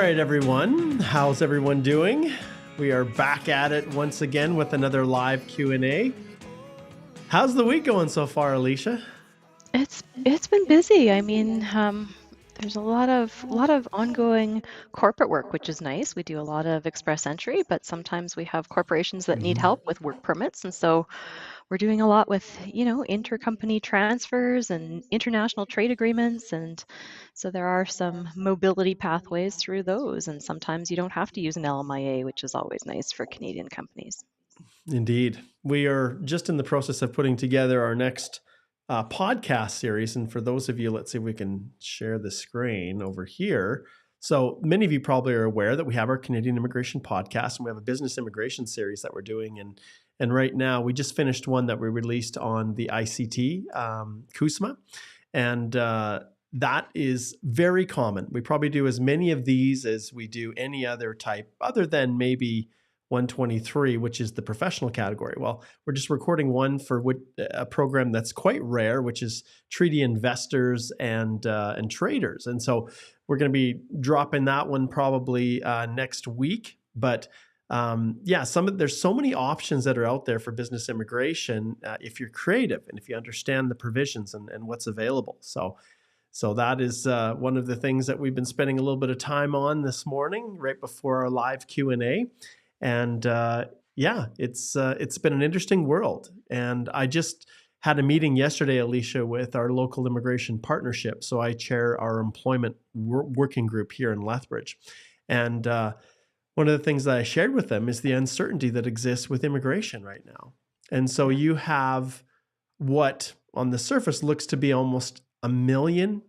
right, everyone. How's everyone doing? We are back at it once again with another live Q&A. How's the week going so far, Alicia? It's been busy. I mean, there's a lot of ongoing corporate work, which is nice. We do a lot of express entry, but sometimes we have corporations that need help with work permits, and so we're doing a lot with, intercompany transfers and international trade agreements, and so there are some mobility pathways through those, and sometimes you don't have to use an LMIA, which is always nice for Canadian companies. Indeed. We are just in the process of putting together our next podcast series. And for those of you, let's see if we can share the screen over here. So many of you probably are aware that we have our Canadian Immigration Podcast, and we have a business immigration series that we're doing. And right now, we just finished one that we released on the ICT, CUSMA. And that is very common. We probably do as many of these as we do any other type, other than maybe 123, which is the professional category. Well, we're just recording one for a program that's quite rare, which is treaty investors and traders. And so we're going to be dropping that one probably next week. But there's so many options that are out there for business immigration if you're creative and if you understand the provisions and what's available. So that is one of the things that we've been spending a little bit of time on this morning, right before our live Q&A. And it's been an interesting world. And I just had a meeting yesterday, Alicia, with our local immigration partnership. So I chair our employment working group here in Lethbridge. And one of the things that I shared with them is the uncertainty that exists with immigration right now. And so you have what on the surface looks to be almost 1 million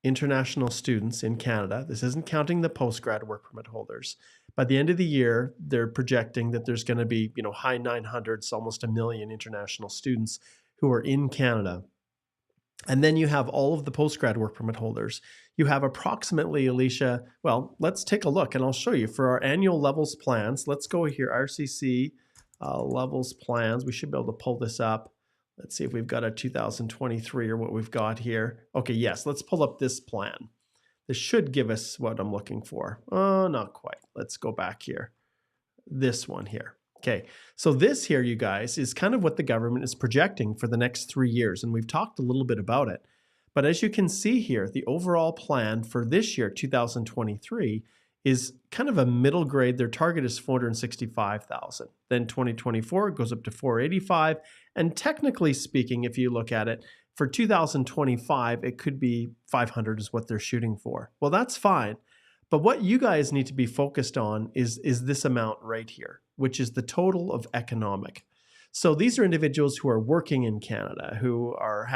international students in Canada. This isn't counting the postgrad work permit holders. By the end of the year, they're projecting that there's going to be, high 900s, almost 1 million international students who are in Canada. And then you have all of the postgrad work permit holders. You have approximately, Alicia, well, let's take a look and I'll show you for our annual levels plans. Let's go here, RCC levels plans. We should be able to pull this up. Let's see if we've got a 2023 or what we've got here. Okay, yes, let's pull up this plan. This should give us what I'm looking for. Oh, not quite. Let's go back here. This one here. Okay, so this here, you guys, is kind of what the government is projecting for the next 3 years, and we've talked a little bit about it. But as you can see here, the overall plan for this year, 2023, is kind of a middle grade. Their target is 465,000. Then 2024 it goes up to 485. And technically speaking, if you look at it, for 2025, it could be 500 is what they're shooting for. Well, that's fine. But what you guys need to be focused on is this amount right here, which is the total of economic. So these are individuals who are working in Canada, who are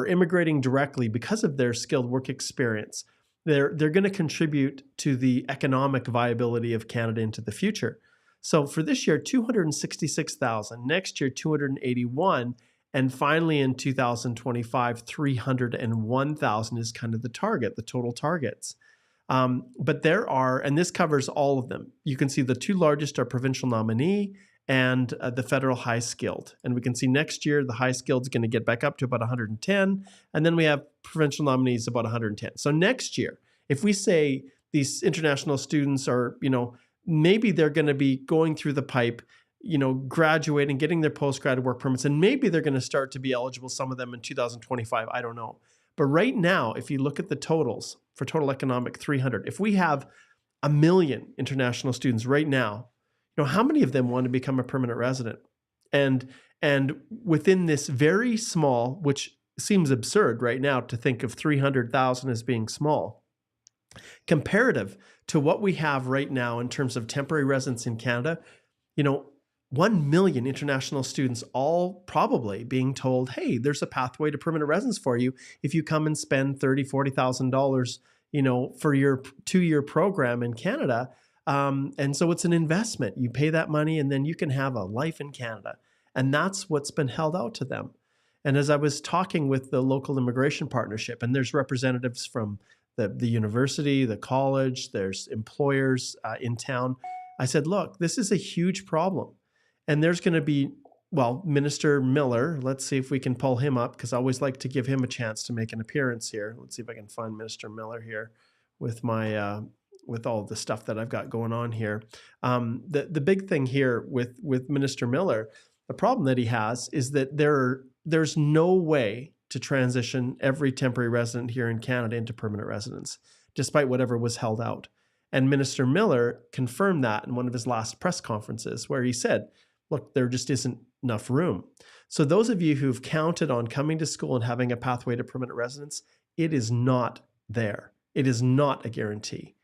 immigrating directly because of their skilled work experience. They're going to contribute to the economic viability of Canada into the future. So for this year, 266,000, next year, 281, and finally in 2025, 301,000 is kind of the target, the total targets. But there are, and this covers all of them. You can see the two largest are provincial nominee and the federal high skilled. And we can see next year, the high skilled is going to get back up to about 110. And then we have provincial nominees about 110. So next year, if we say these international students are, maybe they're going to be going through the pipe, graduating, getting their postgrad work permits, and maybe they're going to start to be eligible, some of them in 2025, I don't know. But right now, if you look at the totals for total economic 300, if we have 1 million international students right now, how many of them want to become a permanent resident? And within this very small, which seems absurd right now to think of 300,000 as being small, comparative to what we have right now in terms of temporary residents in Canada, 1 million international students all probably being told, hey, there's a pathway to permanent residence for you if you come and spend $30,000, $40,000, for your 2-year program in Canada. And so it's an investment. You pay that money and then you can have a life in Canada. And that's what's been held out to them. And as I was talking with the local immigration partnership, and there's representatives from the university, the college, there's employers in town, I said, look, this is a huge problem. And there's going to be, Minister Miller, let's see if we can pull him up, because I always like to give him a chance to make an appearance here. Let's see if I can find Minister Miller here with my with all the stuff that I've got going on here. The big thing here with Minister Miller, the problem that he has is that there's no way to transition every temporary resident here in Canada into permanent residence, despite whatever was held out. And Minister Miller confirmed that in one of his last press conferences, where he said, look, there just isn't enough room. So those of you who've counted on coming to school and having a pathway to permanent residence, it is not there. It is not a guarantee.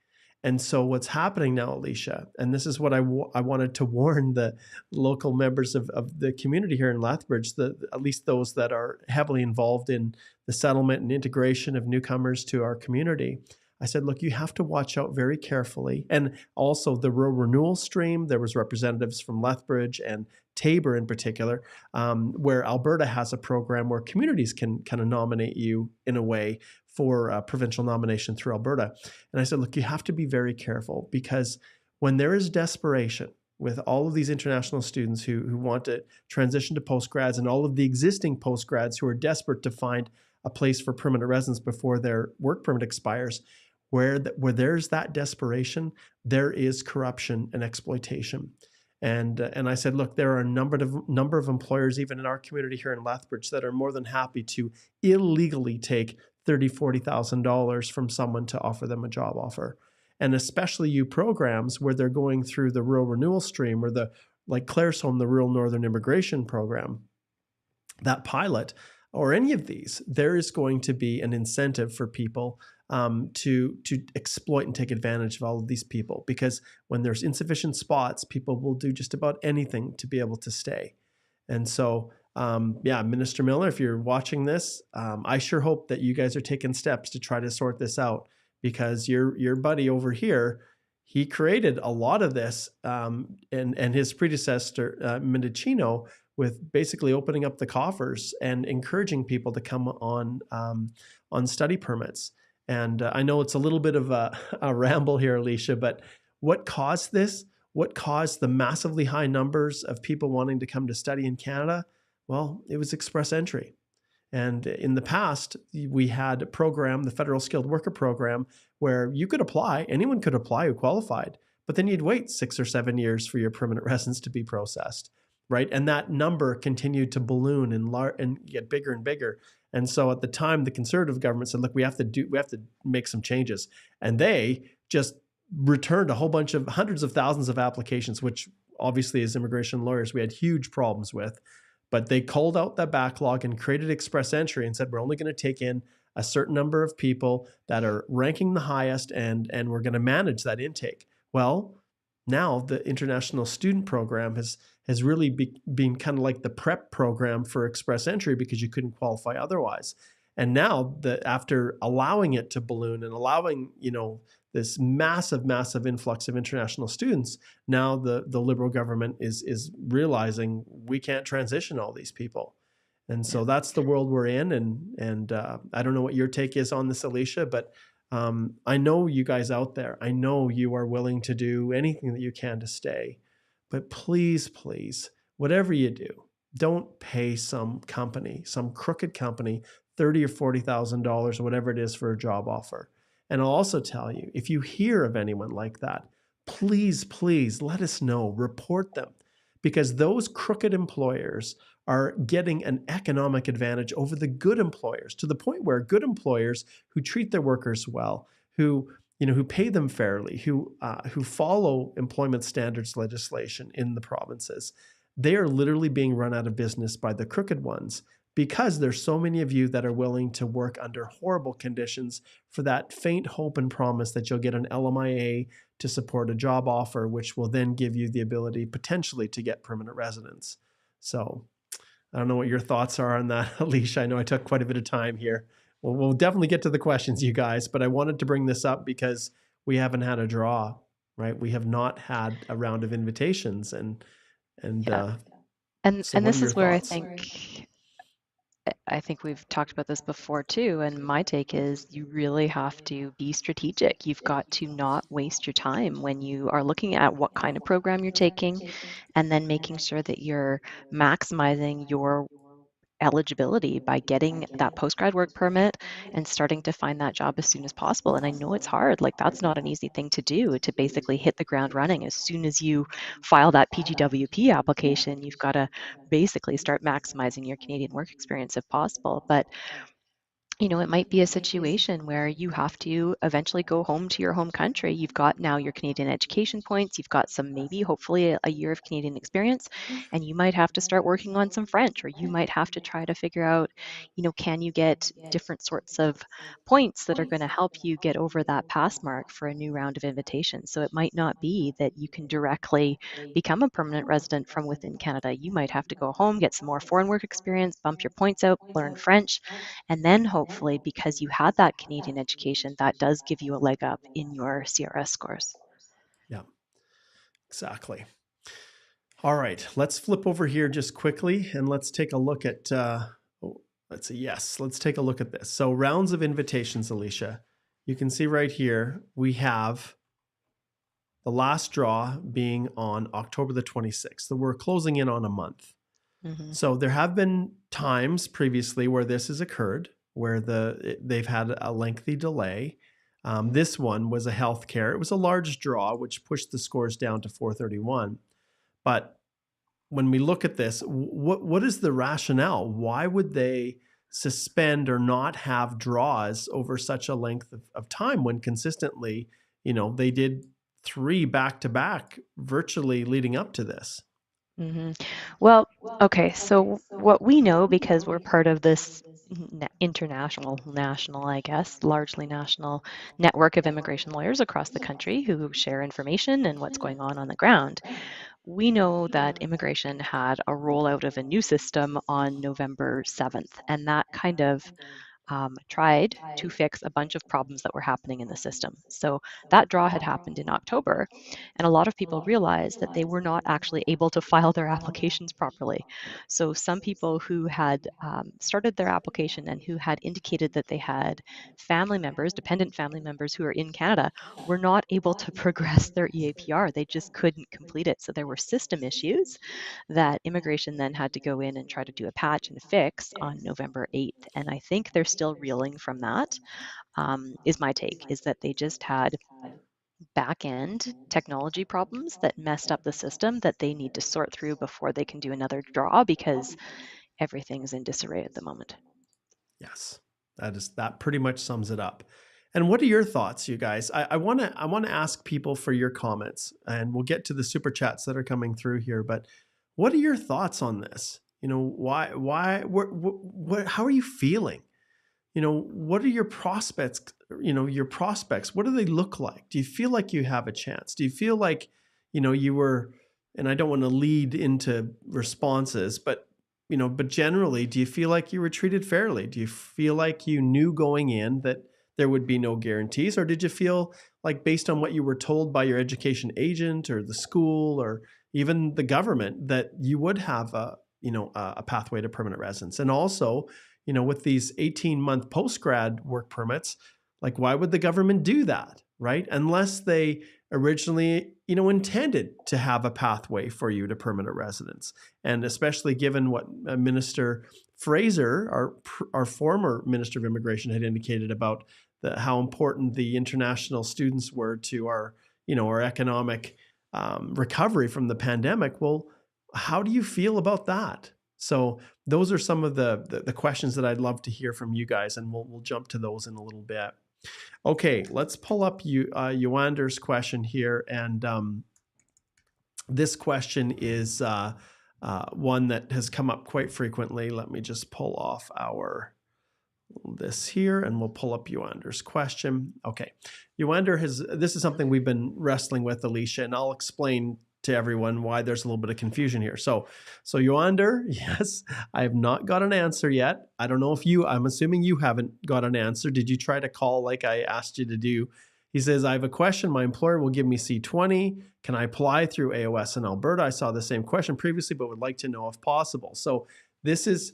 And so what's happening now, Alicia, and this is what I wanted to warn the local members of the community here in Lethbridge, at least those that are heavily involved in the settlement and integration of newcomers to our community. I said, look, you have to watch out very carefully. And also the rural renewal stream, there was representatives from Lethbridge and Tabor in particular, where Alberta has a program where communities can kind of nominate you in a way for a provincial nomination through Alberta. And I said, look, you have to be very careful, because when there is desperation with all of these international students who want to transition to postgrads, and all of the existing postgrads who are desperate to find a place for permanent residence before their work permit expires, where there's that desperation, there is corruption and exploitation. And I said, look, there are a number of employers, even in our community here in Lethbridge, that are more than happy to illegally take $30,000, $40,000 from someone to offer them a job offer. And especially you programs where they're going through the rural renewal stream, or like Claire's Home, the Rural Northern Immigration Program, that pilot, or any of these, there is going to be an incentive for people to exploit and take advantage of all of these people, because when there's insufficient spots, people will do just about anything to be able to stay. And so, Minister Miller, if you're watching this, I sure hope that you guys are taking steps to try to sort this out, because your buddy over here, he created a lot of this, and his predecessor, Mendocino, with basically opening up the coffers and encouraging people to come on study permits. And I know it's a little bit of a ramble here, Alicia, but what caused this? What caused the massively high numbers of people wanting to come to study in Canada? Well, it was express entry. And in the past, we had a program, the Federal Skilled Worker Program, where you could apply, anyone could apply who qualified, but then you'd wait 6 or 7 years for your permanent residence to be processed, right? And that number continued to balloon and get bigger and bigger. And so at the time, the Conservative government said, look, we have to make some changes. And they just returned a whole bunch of hundreds of thousands of applications, which obviously as immigration lawyers, we had huge problems with. But they culled out that backlog and created express entry and said, we're only going to take in a certain number of people that are ranking the highest, and we're going to manage that intake. Well, now the international student program has really been kind of like the prep program for express entry, because you couldn't qualify otherwise. And now after allowing it to balloon and allowing, this massive influx of international students, now the Liberal government is realizing we can't transition all these people. And so that's the world we're in. And I don't know what your take is on this, Alicia, but I know you guys out there, I know you are willing to do anything that you can to stay. But please, whatever you do, don't pay some crooked company, $30,000 or $40,000 or whatever it is for a job offer. And I'll also tell you, if you hear of anyone like that, please let us know, report them, because those crooked employers are getting an economic advantage over the good employers, to the point where good employers who treat their workers well, who pay them fairly, who follow employment standards legislation in the provinces, they are literally being run out of business by the crooked ones, because there's so many of you that are willing to work under horrible conditions for that faint hope and promise that you'll get an LMIA to support a job offer, which will then give you the ability potentially to get permanent residence. So I don't know what your thoughts are on that, Alicia. I know I took quite a bit of time here. Well, we'll definitely get to the questions, you guys, but I wanted to bring this up because we haven't had a draw, right? We have not had a round of invitations, and Yeah. so And what this are your is where thoughts? I think we've talked about this before too, and my take is you really have to be strategic. You've got to not waste your time when you are looking at what kind of program you're taking, and then making sure that you're maximizing your eligibility by getting that postgrad work permit and starting to find that job as soon as possible. And I know it's hard. Like, that's not an easy thing to do, to basically hit the ground running. As soon as you file that PGWP application, you've got to basically start maximizing your Canadian work experience if possible. But it might be a situation where you have to eventually go home to your home country. You've got now your Canadian education points, you've got some, maybe hopefully a year of Canadian experience, and you might have to start working on some French, or you might have to try to figure out, can you get different sorts of points that are going to help you get over that pass mark for a new round of invitations. So it might not be that you can directly become a permanent resident from within Canada. You might have to go home, get some more foreign work experience, bump your points out, learn French, and then hopefully, because you had that Canadian education, that does give you a leg up in your CRS scores. Yeah, exactly. All right, let's flip over here just quickly and let's take a look at, let's see, yes, let's take a look at this. So rounds of invitations, Alicia. You can see right here, we have the last draw being on October the 26th. So we're closing in on a month. Mm-hmm. So there have been times previously where this has occurred, where they've had a lengthy delay. This one was a healthcare. It was a large draw, which pushed the scores down to 431. But when we look at this, what is the rationale? Why would they suspend or not have draws over such a length of time when consistently, they did 3 back-to-back virtually leading up to this? Mm-hmm. Well, okay, so what we know, because we're part of this national, I guess, largely national network of immigration lawyers across the country who share information and what's going on the ground, we know that immigration had a rollout of a new system on November 7th, and that kind of tried to fix a bunch of problems that were happening in the system. So that draw had happened in October, and a lot of people realized that they were not actually able to file their applications properly. So some people who had started their application and who had indicated that they had family members, dependent family members who are in Canada, were not able to progress their EAPR. They just couldn't complete it. So there were system issues that immigration then had to go in and try to do a patch and fix on November 8th. And I think they're still reeling from that, is my take, is that they just had back-end technology problems that messed up the system that they need to sort through before they can do another draw, because everything's in disarray at the moment. Yes, that pretty much sums it up. And what are your thoughts, you guys? I want to ask people for your comments, and we'll get to the super chats that are coming through here. But what are your thoughts on this? How are you feeling? What are your prospects? What do they look like? Do you feel like you have a chance? Do you feel like, you were, and I don't want to lead into responses, but generally, do you feel like you were treated fairly? Do you feel like you knew going in that there would be no guarantees? Or did you feel like, based on what you were told by your education agent or the school or even the government, that you would have a pathway to permanent residence? And also, with these 18-month postgrad work permits, like, why would the government do that, right? Unless they originally, intended to have a pathway for you to permanent residence. And especially given what Minister Fraser, our former Minister of Immigration, had indicated about how important the international students were to our economic recovery from the pandemic. Well, how do you feel about that? So those are some of the questions that I'd love to hear from you guys, and we'll jump to those in a little bit. Okay, let's pull up Yoander's question here, and this question is one that has come up quite frequently. Let me just pull off this here, and we'll pull up Yoander's question. Okay, Yoander this is something we've been wrestling with, Alicia, and I'll explain to everyone why there's a little bit of confusion here. So Yoander, yes, I have not got an answer yet. I don't know if I'm assuming you haven't got an answer. Did you try to call like I asked you to do? He says, I have a question. My employer will give me C20. Can I apply through AOS in Alberta? I saw the same question previously, but would like to know if possible. So this is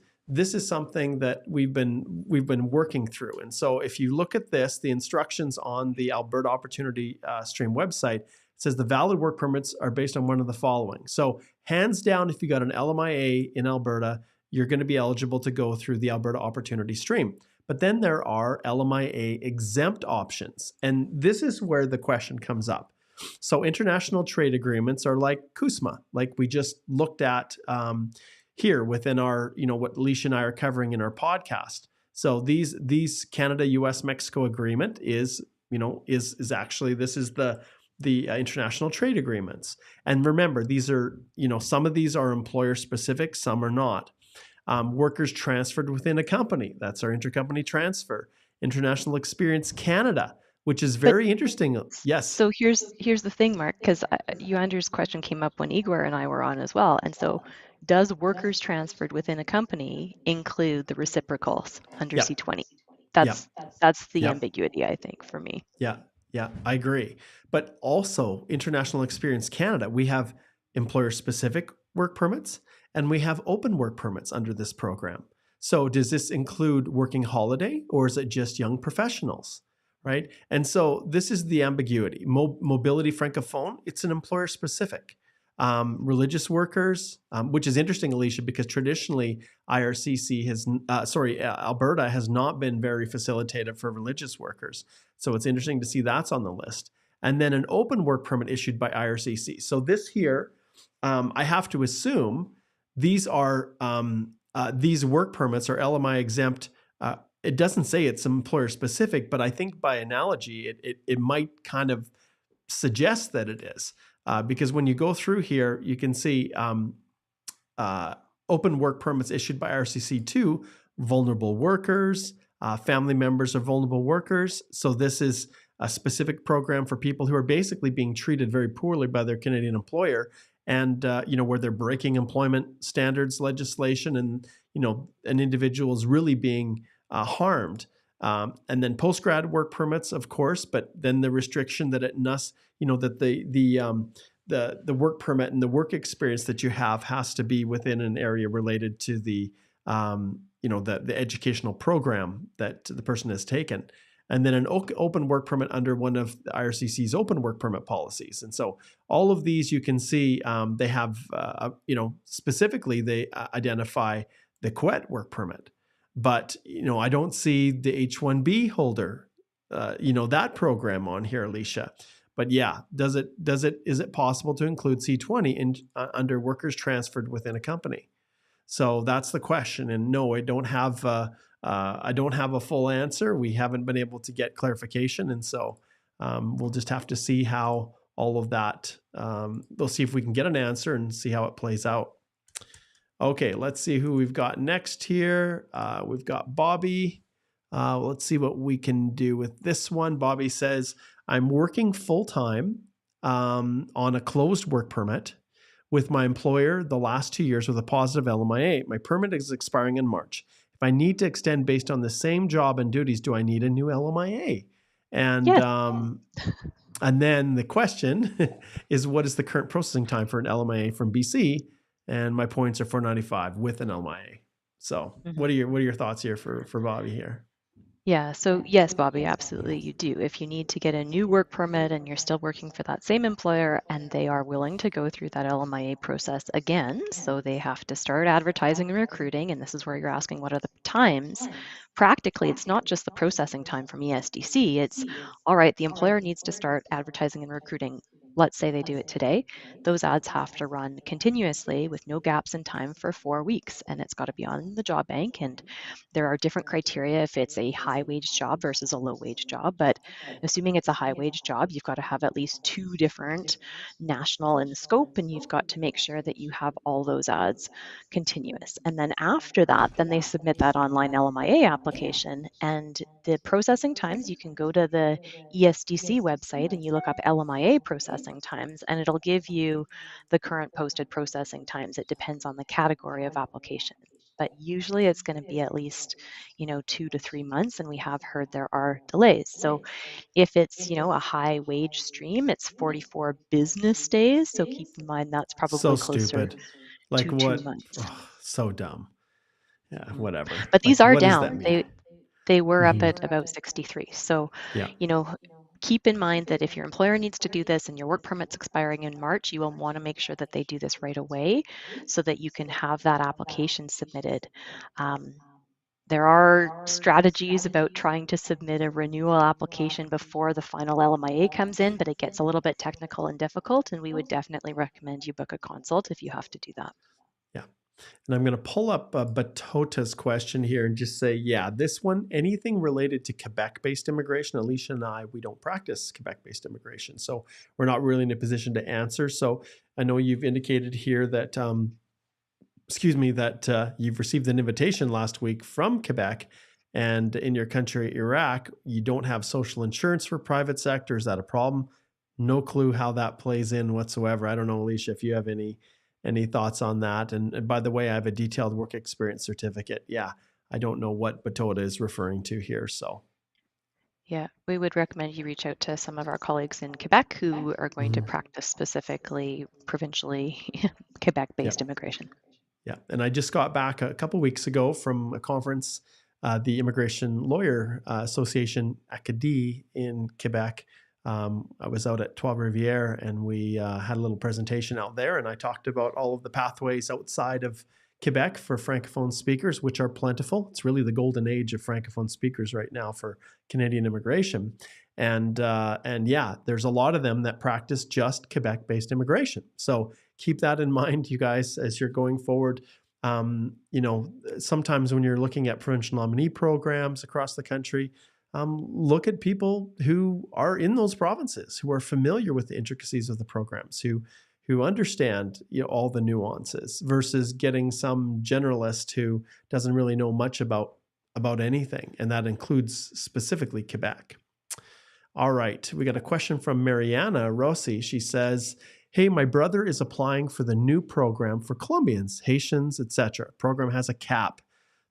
something that we've been working through. And so if you look at this, the instructions on the Alberta Opportunity Stream website, it says the valid work permits are based on one of the following. So hands down, if you got an LMIA in Alberta, you're going to be eligible to go through the Alberta Opportunity stream. But then there are LMIA exempt options. And this is where the question comes up. So international trade agreements are like CUSMA, like we just looked at here within our, what Alicia and I are covering in our podcast. So these Canada, US, Mexico agreement is actually, this is the international trade agreements. And remember, these are, some of these are employer specific, some are not. Workers transferred within a company, that's our intercompany transfer. International Experience Canada, which is very interesting. Yes. So here's the thing, Mark, because Yuander's question came up when Igor and I were on as well. And so does workers transferred within a company include the reciprocals under C20? That's the ambiguity, I think, for me. Yeah, I agree. But also International Experience Canada, we have employer-specific work permits and we have open work permits under this program. So does this include working holiday or is it just young professionals, right? And so this is the ambiguity. Mobility Frankophone, it's an employer-specific. Religious workers, which is interesting, Alicia, because traditionally IRCC Alberta has not been very facilitative for religious workers. So it's interesting to see that's on the list. And then an open work permit issued by IRCC. So this here, I have to assume these are these work permits are LMI exempt. It doesn't say it's employer specific, but I think by analogy, it might kind of suggest that it is. Because when you go through here, you can see open work permits issued by RCC to vulnerable workers, family members of vulnerable workers. So this is a specific program for people who are basically being treated very poorly by their Canadian employer, and where they're breaking employment standards legislation, and an individual is really being harmed. And then post-grad work permits, of course, but then the restriction that it must, that the work permit and the work experience that you have has to be within an area related to the educational program that the person has taken. And then an open work permit under one of the IRCC's open work permit policies. And so all of these you can see they have, specifically they identify the QET work permit. But, I don't see the H-1B holder, that program on here, Alicia. But yeah, is it possible to include C20 in under workers transferred within a company? So that's the question. And no, I don't have a full answer. We haven't been able to get clarification. And so we'll just have to see how all of that, we'll see if we can get an answer and see how it plays out. Okay, let's see who we've got next here. We've got Bobby. Let's see what we can do with this one. Bobby says, I'm working full-time on a closed work permit with my employer the last 2 years with a positive LMIA. My permit is expiring in March. If I need to extend based on the same job and duties, do I need a new LMIA? And yes. And then the question is, what is the current processing time for an LMIA from BC? And my points are 495 with an LMIA. So what are your thoughts here for Bobby here? Yeah, so yes, Bobby, absolutely you do. If you need to get a new work permit and you're still working for that same employer and they are willing to go through that LMIA process again, so they have to start advertising and recruiting, and this is where you're asking what are the times. Practically, it's not just the processing time from ESDC, it's all right, the employer needs to start advertising and recruiting. Let's say they do it today. Those ads have to run continuously with no gaps in time for 4 weeks, and it's got to be on the job bank. And there are different criteria if it's a high wage job versus a low wage job. But assuming it's a high wage job, you've got to have at least 2 different national in scope, and you've got to make sure that you have all those ads continuous. And then after that, then they submit that online LMIA application. And the processing times, you can go to the ESDC website and you look up LMIA processing times, and it'll give you the current posted processing times. It depends on the category of application, but usually it's going to be at least 2 to 3 months, and we have heard there are delays. So if it's a high wage stream, it's 44 business days, so keep in mind that's probably so closer stupid. Like to what? 2 months. Oh, so dumb. Yeah, whatever. But these like, are what down. Does that mean? They were up at about 63. So yeah. keep in mind that if your employer needs to do this and your work permit's expiring in March, you will want to make sure that they do this right away so that you can have that application submitted. There are strategies about trying to submit a renewal application before the final LMIA comes in, but it gets a little bit technical and difficult, and we would definitely recommend you book a consult if you have to do that. Yeah. And I'm going to pull up Batota's question here and just say, yeah, this one, anything related to Quebec-based immigration, Alicia and I, we don't practice Quebec-based immigration. So we're not really in a position to answer. So I know you've indicated here that, you've received an invitation last week from Quebec, and in your country, Iraq, you don't have social insurance for private sector. Is that a problem? No clue how that plays in whatsoever. I don't know, Alicia, if you have any thoughts on that. And by the way, I have a detailed work experience certificate. Yeah, I don't know what Batota is referring to here. So Yeah, we would recommend you reach out to some of our colleagues in Quebec who are going to practice specifically provincially Quebec-based immigration. Yeah, and I just got back a couple weeks ago from a conference, the Immigration Lawyer Association Acadie in Quebec. I was out at Trois Rivières, and we had a little presentation out there, and I talked about all of the pathways outside of Quebec for Francophone speakers, which are plentiful. It's really the golden age of Francophone speakers right now for Canadian immigration. And yeah, there's a lot of them that practice just Quebec-based immigration. So keep that in mind, you guys, as you're going forward. Sometimes when you're looking at provincial nominee programs across the country, look at people who are in those provinces, who are familiar with the intricacies of the programs, who understand all the nuances, versus getting some generalist who doesn't really know much about anything, and that includes specifically Quebec. All right, we got a question from Mariana Rossi. She says, hey, my brother is applying for the new program for Colombians, Haitians, etc. Program has a cap.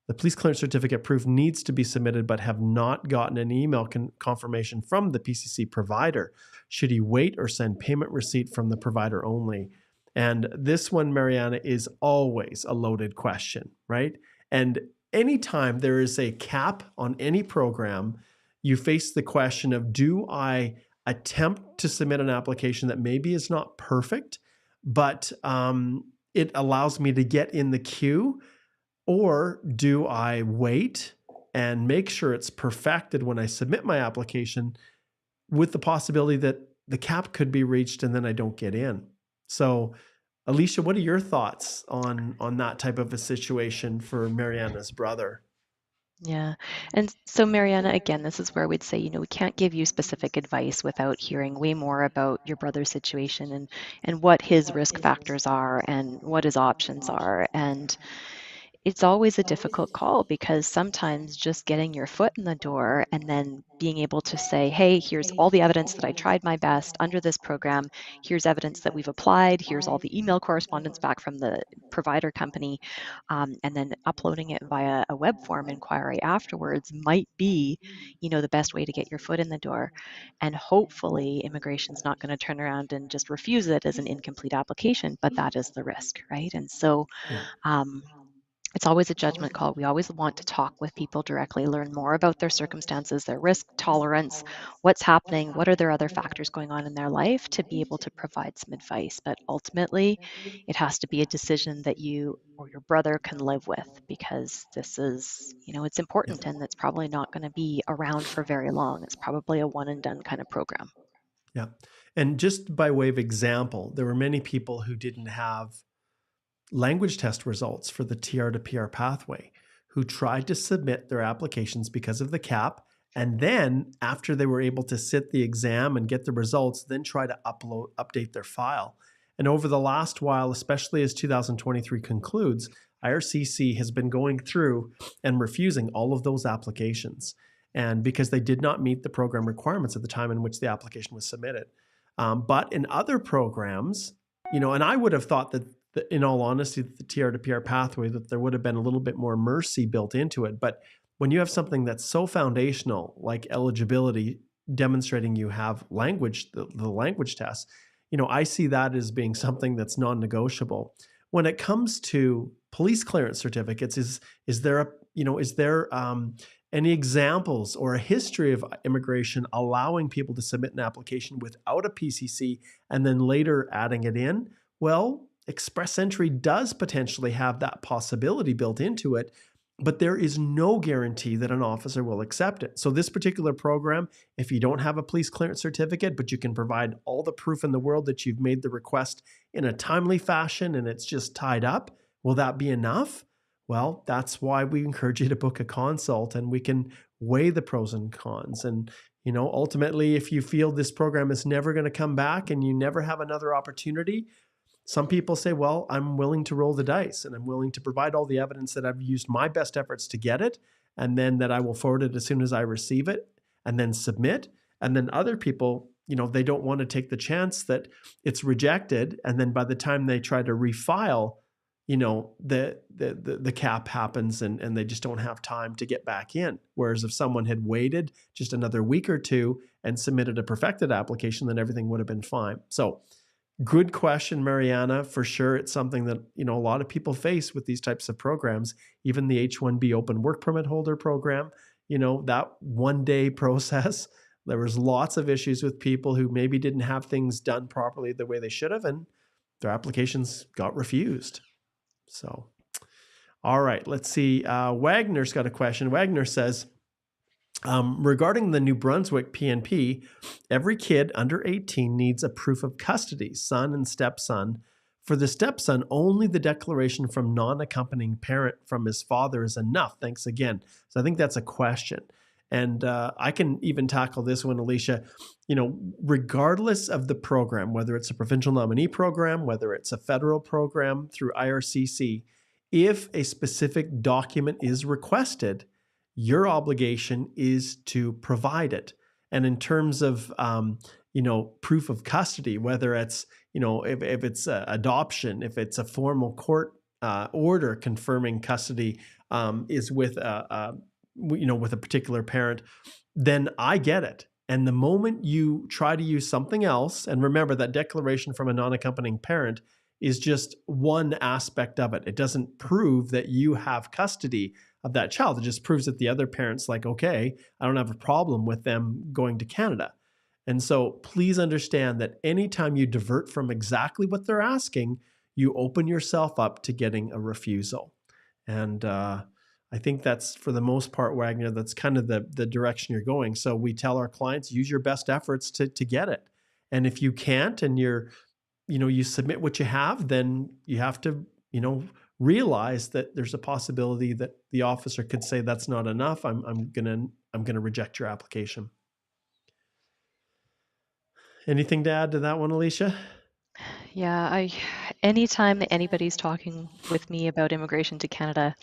The police clearance certificate proof needs to be submitted, but have not gotten an email confirmation from the PCC provider. Should he wait or send payment receipt from the provider only? And this one, Mariana, is always a loaded question, right? And anytime there is a cap on any program, you face the question of, do I attempt to submit an application that maybe is not perfect, but it allows me to get in the queue? Or do I wait and make sure it's perfected when I submit my application, with the possibility that the cap could be reached and then I don't get in? So, Alicia, what are your thoughts on that type of a situation for Mariana's brother? Yeah. And so, Mariana, again, this is where we'd say, we can't give you specific advice without hearing way more about your brother's situation and what his risk factors are and what his options are. And it's always a difficult call, because sometimes just getting your foot in the door and then being able to say, hey, here's all the evidence that I tried my best under this program. Here's evidence that we've applied. Here's all the email correspondence back from the provider company. And then uploading it via a web form inquiry afterwards might be, the best way to get your foot in the door. And hopefully immigration's not going to turn around and just refuse it as an incomplete application, but that is the risk, right? And so, it's always a judgment call. We always want to talk with people directly, learn more about their circumstances, their risk tolerance, what's happening, what are their other factors going on in their life, to be able to provide some advice. But ultimately, it has to be a decision that you or your brother can live with, because this is, it's important, and it's probably not going to be around for very long. It's probably a one and done kind of program. Yeah. And just by way of example, there were many people who didn't have language test results for the TR to PR pathway, who tried to submit their applications because of the cap, and then after they were able to sit the exam and get the results, then try to update their file. And over the last while, especially as 2023 concludes, IRCC has been going through and refusing all of those applications, and because they did not meet the program requirements at the time in which the application was submitted. But in other programs, and I would have thought that, in all honesty, the TR to PR pathway, that there would have been a little bit more mercy built into it. But when you have something that's so foundational, like eligibility, demonstrating you have language, the language test, I see that as being something that's non-negotiable. When it comes to police clearance certificates, is there Any examples or a history of immigration allowing people to submit an application without a PCC and then later adding it in? Well, express entry does potentially have that possibility built into it, but there is no guarantee that an officer will accept it. So this particular program, if you don't have a police clearance certificate, but you can provide all the proof in the world that you've made the request in a timely fashion and it's just tied up, will that be enough? Well, that's why we encourage you to book a consult and we can weigh the pros and cons. And, ultimately, if you feel this program is never going to come back and you never have another opportunity, some people say, well, I'm willing to roll the dice and I'm willing to provide all the evidence that I've used my best efforts to get it, and then that I will forward it as soon as I receive it and then submit. And then other people, they don't want to take the chance that it's rejected. And then by the time they try to refile, the cap happens and they just don't have time to get back in. Whereas if someone had waited just another week or two and submitted a perfected application, then everything would have been fine. So good question, Mariana. For sure, it's something that, a lot of people face with these types of programs. Even the H-1B open work permit holder program, that one-day process, there was lots of issues with people who maybe didn't have things done properly the way they should have, and their applications got refused. So, all right, let's see. Wagner's got a question. Wagner says, regarding the New Brunswick PNP, every kid under 18 needs a proof of custody, son and stepson. For the stepson, only the declaration from non-accompanying parent from his father is enough. Thanks again. So I think that's a question. And I can even tackle this one, Alicia. Regardless of the program, whether it's a provincial nominee program, whether it's a federal program through IRCC, if a specific document is requested, your obligation is to provide it. And in terms of, proof of custody, whether it's, if it's adoption, if it's a formal court order confirming custody is with with a particular parent, then I get it. And the moment you try to use something else, and remember that declaration from a non-accompanying parent is just one aspect of it. It doesn't prove that you have custody of that child. It just proves that the other parent's like, okay, I don't have a problem with them going to Canada. And so please understand that anytime you divert from exactly what they're asking, you open yourself up to getting a refusal. And I think that's, for the most part, Wagner, that's kind of the direction you're going. So we tell our clients, use your best efforts to get it. And if you can't and you submit what you have, then you have to, realize that there's a possibility that the officer could say that's not enough. I'm gonna reject your application. Anything to add to that one, Alicia? Yeah, anytime that anybody's talking with me about immigration to Canada,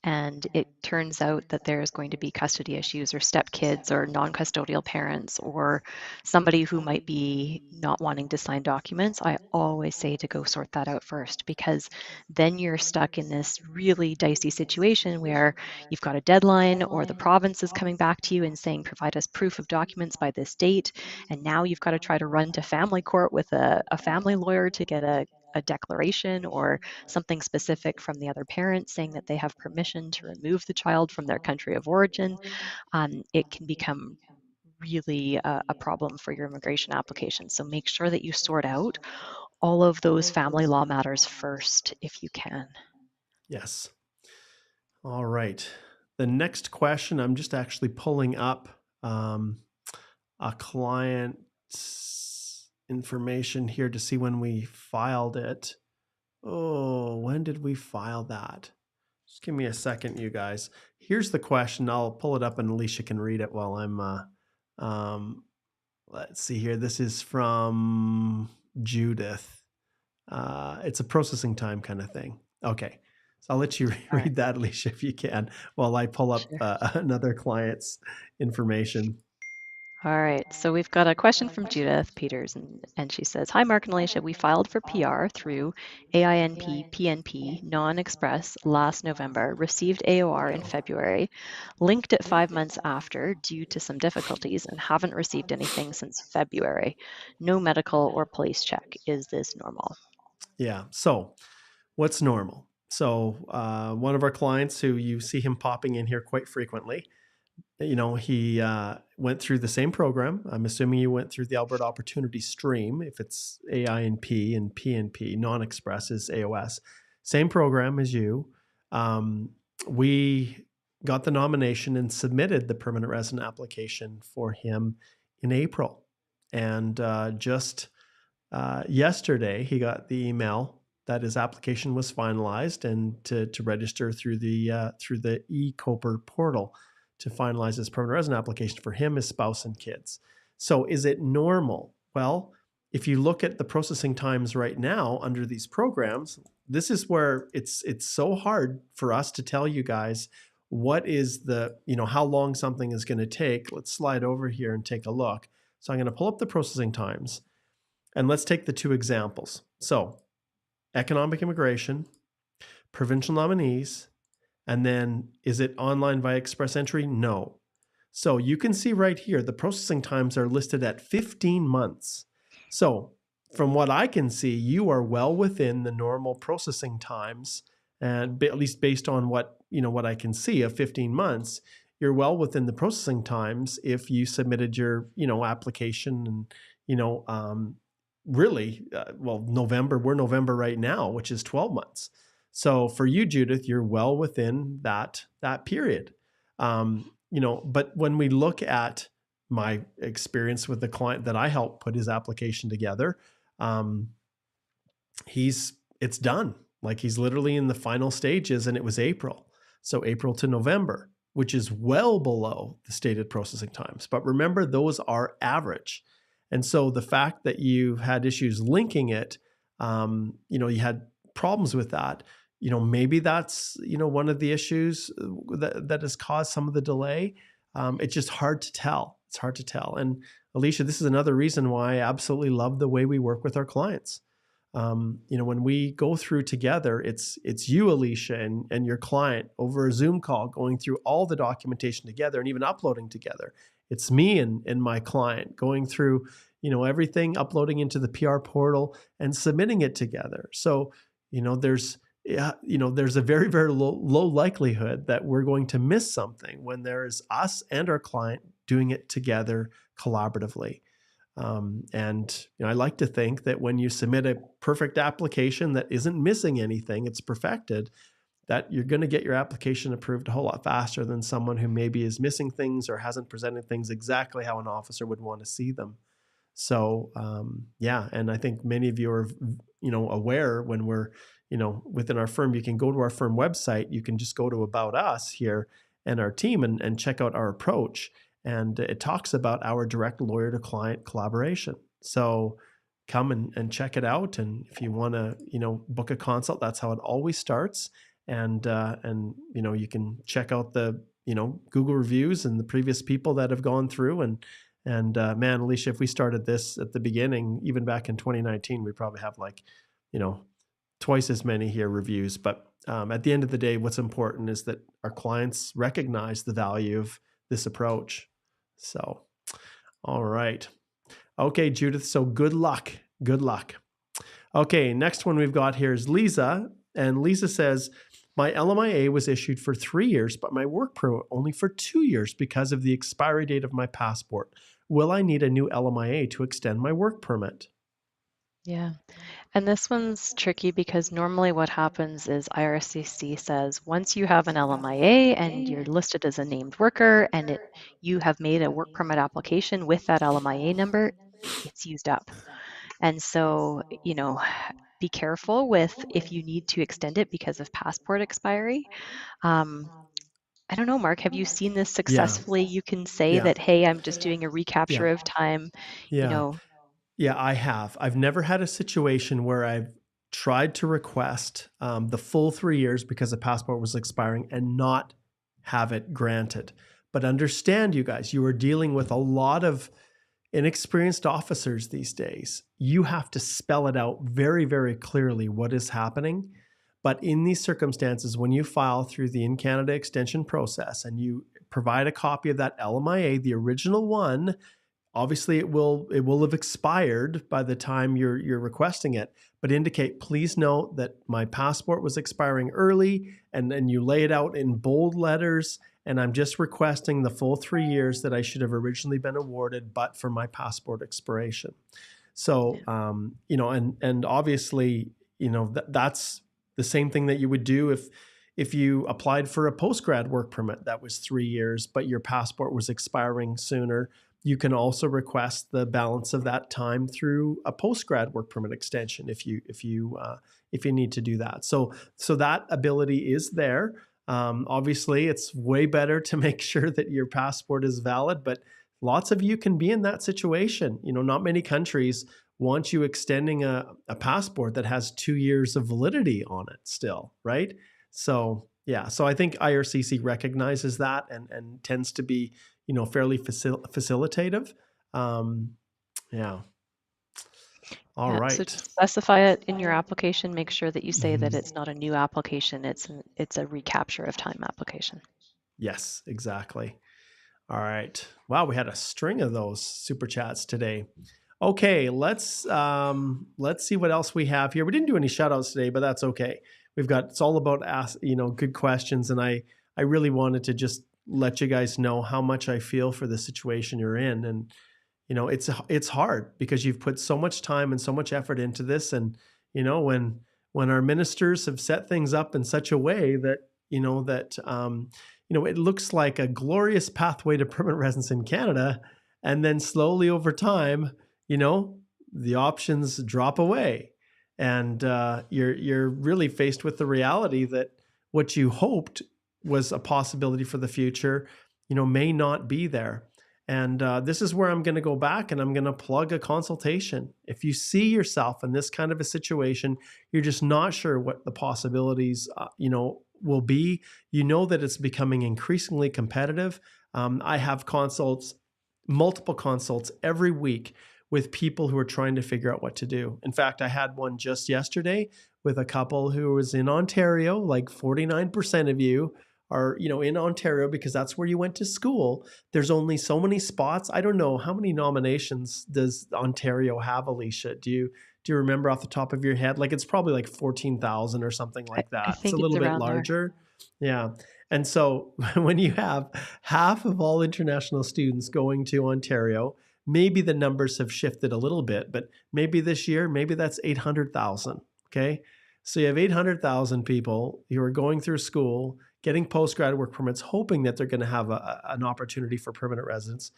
and it turns out that there's going to be custody issues or stepkids or non-custodial parents or somebody who might be not wanting to sign documents, I always say to go sort that out first, because then you're stuck in this really dicey situation where you've got a deadline or the province is coming back to you and saying, provide us proof of documents by this date. And now you've got to try to run to family court with a family lawyer to get a declaration or something specific from the other parent saying that they have permission to remove the child from their country of origin. It can become really a problem for your immigration application. So make sure that you sort out all of those family law matters first if you can. Yes. All right. The next question, I'm just actually pulling up a client's information here to see when we filed it. Oh, when did we file that? Just give me a second, you guys. Here's the question. I'll pull it up and Alicia can read it while I'm, let's see here. This is from Judith. It's a processing time kind of thing. Okay. So I'll let you read that, Alicia, if you can, while I pull up another client's information. All right, so we've got a question from Judith Peters, and she says, hi, Mark and Alicia, we filed for PR through AINP PNP non-express last November, received AOR in February, linked it 5 months after due to some difficulties, and haven't received anything since February. No medical or police check. Is this normal? Yeah, so what's normal? So one of our clients, who you see him popping in here quite frequently, he went through the same program. I'm assuming you went through the Alberta Opportunities stream. If it's AI and PNP, non-express is AOS. Same program as you. We got the nomination and submitted the permanent resident application for him in April. And just yesterday, he got the email that his application was finalized and to register through the eCoper portal to finalize his permanent resident application for him, his spouse, and kids. So is it normal? Well, if you look at the processing times right now under these programs, this is where it's so hard for us to tell you guys what is how long something is going to take. Let's slide over here and take a look. So I'm going to pull up the processing times and let's take the two examples. So economic immigration, provincial nominees, and then is it online via express entry? No. So you can see right here, the processing times are listed at 15 months. So from what I can see, you are well within the normal processing times, and at least based on what I can see of 15 months, you're well within the processing times if you submitted your application and really November. We're November right now, which is 12 months. So for you, Judith, you're well within that period. But when we look at my experience with the client that I helped put his application together, it's done. Like he's literally in the final stages, and it was April. So April to November, which is well below the stated processing times. But remember, those are average. And so the fact that you had issues linking it, you had problems with that, maybe that's, one of the issues that has caused some of the delay. It's just hard to tell. It's hard to tell. And Alicia, this is another reason why I absolutely love the way we work with our clients. When we go through together, it's you, Alicia, and your client over a Zoom call, going through all the documentation together and even uploading together. It's me and my client going through, everything, uploading into the PR portal and submitting it together. So, there's a very, very low likelihood that we're going to miss something when there is us and our client doing it together collaboratively. I like to think that when you submit a perfect application that isn't missing anything, it's perfected, that you're going to get your application approved a whole lot faster than someone who maybe is missing things or hasn't presented things exactly how an officer would want to see them. So, and I think many of you are, aware when we're, within our firm, you can go to our firm website, you can just go to About Us here and our team and check out our approach. And it talks about our direct lawyer to client collaboration. So come and check it out. And if you want to, book a consult, that's how it always starts. And you can check out the, Google reviews and the previous people that have gone through. And man, Alicia, if we started this at the beginning, even back in 2019, we probably have twice as many here reviews. But at the end of the day, what's important is that our clients recognize the value of this approach. So, all right. Okay, Judith. So good luck. Good luck. Okay, next one we've got here is Lisa. And Lisa says, my LMIA was issued for 3 years, but my work permit only for 2 years because of the expiry date of my passport. Will I need a new LMIA to extend my work permit? Yeah. And this one's tricky because normally what happens is IRCC says once you have an LMIA and you're listed as a named worker and you have made a work permit application with that LMIA number, it's used up. And so, be careful with if you need to extend it because of passport expiry. I don't know, Mark, have you seen this successfully? You can say that, hey, I'm just doing a recapture of time, Yeah, I have. I've never had a situation where I've tried to request the full 3 years because the passport was expiring and not have it granted. But understand, you guys, you are dealing with a lot of inexperienced officers these days. You have to spell it out very, very clearly what is happening. But in these circumstances, when you file through the In-Canada extension process and you provide a copy of that LMIA, the original one, obviously it will have expired by the time you're requesting it, but indicate, please note that my passport was expiring early, and then you lay it out in bold letters and I'm just requesting the full 3 years that I should have originally been awarded, but for my passport expiration. So, and obviously, that's the same thing that you would do if you applied for a post-grad work permit that was 3 years, but your passport was expiring sooner. You can also request the balance of that time through a post-grad work permit extension if you need to do that. So that ability is there. Obviously, it's way better to make sure that your passport is valid, but lots of you can be in that situation. Not many countries want you extending a passport that has 2 years of validity on it still, right? So I think IRCC recognizes that and tends to be, fairly facilitative. All right. So to specify it in your application, make sure that you say that it's not a new application, it's a recapture of time application. Yes, exactly. All right. Wow, we had a string of those super chats today. Okay, let's see what else we have here. We didn't do any shout outs today, but that's okay. It's all about good questions, and I really wanted to just let you guys know how much I feel for the situation you're in. And it's hard because you've put so much time and so much effort into this, and when our ministers have set things up in such a way that it looks like a glorious pathway to permanent residence in Canada, and then slowly over time, the options drop away, and you're really faced with the reality that what you hoped was a possibility for the future, may not be there. And this is where I'm going to go back and I'm going to plug a consultation. If you see yourself in this kind of a situation, you're just not sure what the possibilities, will be. That it's becoming increasingly competitive. I have multiple consults every week with people who are trying to figure out what to do. In fact, I had one just yesterday with a couple who was in Ontario. Like 49% of you are, in Ontario because that's where you went to school. There's only so many spots. I don't know, how many nominations does Ontario have, Alicia? Do you remember off the top of your head? Like, it's probably like 14,000 or something like that. I think it's a little bit larger. There. Yeah. And so when you have half of all international students going to Ontario, maybe the numbers have shifted a little bit, but maybe this year, maybe that's 800,000. Okay. So you have 800,000 people who are going through school, getting post-grad work permits, hoping that they're going to have an opportunity for permanent residence.